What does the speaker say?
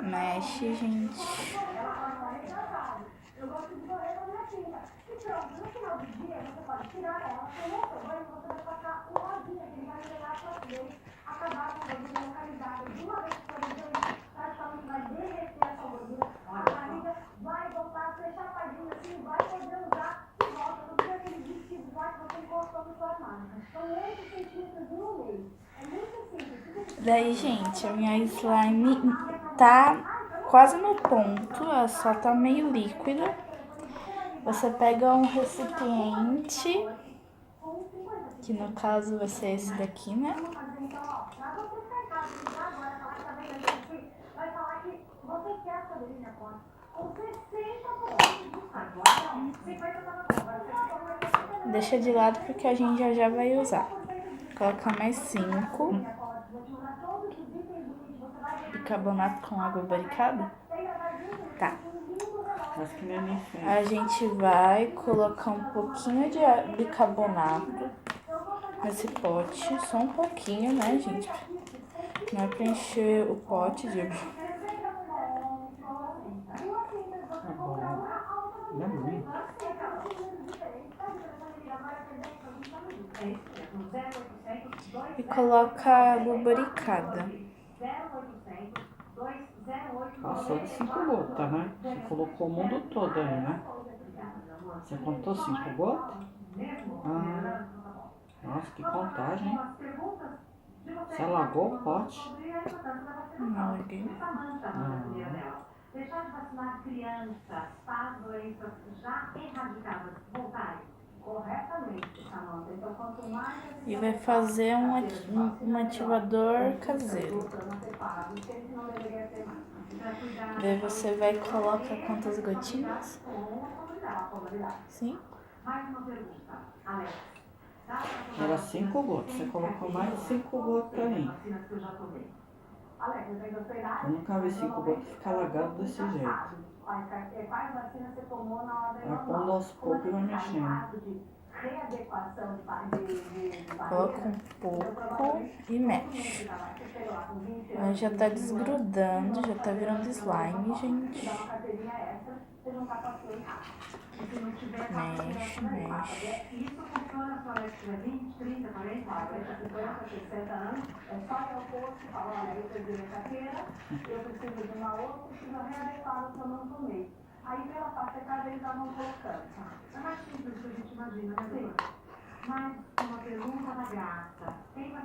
Mexe, gente. Eu gosto de correr com a minha filha. E pronto, no final do dia você pode tirar ela, tomar seu banho, você vai passar um rodinho que ele vai levar a sua vez, acabar com a gordura localizada. De uma vez que você fazer isso, praticamente vai derreter a sua gordura. A barriga vai voltar a ser chapadinha assim, vai poder usar e volta. Não tem aquele vestido lá que você encostou no seu armário. São 8 centímetros no meio. É muito simples. Daí, gente, a minha slime tá quase no ponto, ela só tá meio líquida. Você pega um recipiente, que no caso vai ser esse daqui, né? Deixa de lado porque a gente já vai usar. Colocar mais 5. Bicarbonato com água barricada? Tá. A gente vai colocar um pouquinho de bicarbonato nesse pote, só um pouquinho, né, gente? Não é pra encher o pote de... E coloca água barricada. Só de 5 gotas, né? Você colocou o mundo todo aí, né? Você contou 5 gotas? Ah, nossa, que contagem, hein? Você alagou o pote? Não alaguei. Deixar de vacinar crianças para doenças já erradicadas voltarem corretamente, Samanta. Então, quanto mais... E vai fazer um ativador caseiro. Daí você vai colocar quantas gotinhas? 5? Era 5 gotas, você colocou mais 5 gotas aí. Eu nunca vi 5 gotas ficar alagado desse jeito. Vai pondo aos poucos e vai mexendo. Coloca um pouco e mexe. Aí já tá desgrudando, já tá virando slime, gente. Mexe, mexe. Isso funciona se ela tiver 20, 30, 40, 50, 60 anos. É só ir ao posto e falar, olha, eu perdi minha carteira, eu preciso de uma outra, preciso readequar o que eu não tomei. Aí pela parte secada eles já vão colocando. É mais simples do que a gente imagina, né? Mas uma pergunta da graça. Tem